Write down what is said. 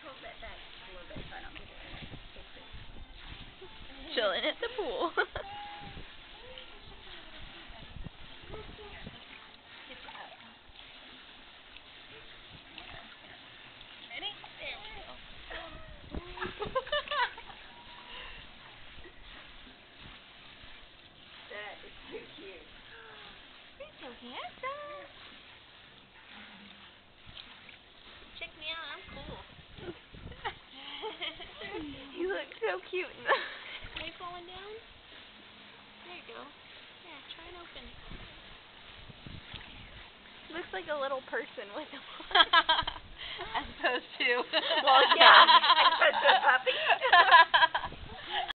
close that back a little bit so I don't get it. Chilling at the pool. Ready? There we go. That is too cute. You're so handsome. Check me out, I'm cool. You look so cute. Are you falling down? There you go. Yeah, try and open. Looks like a little person with a As opposed to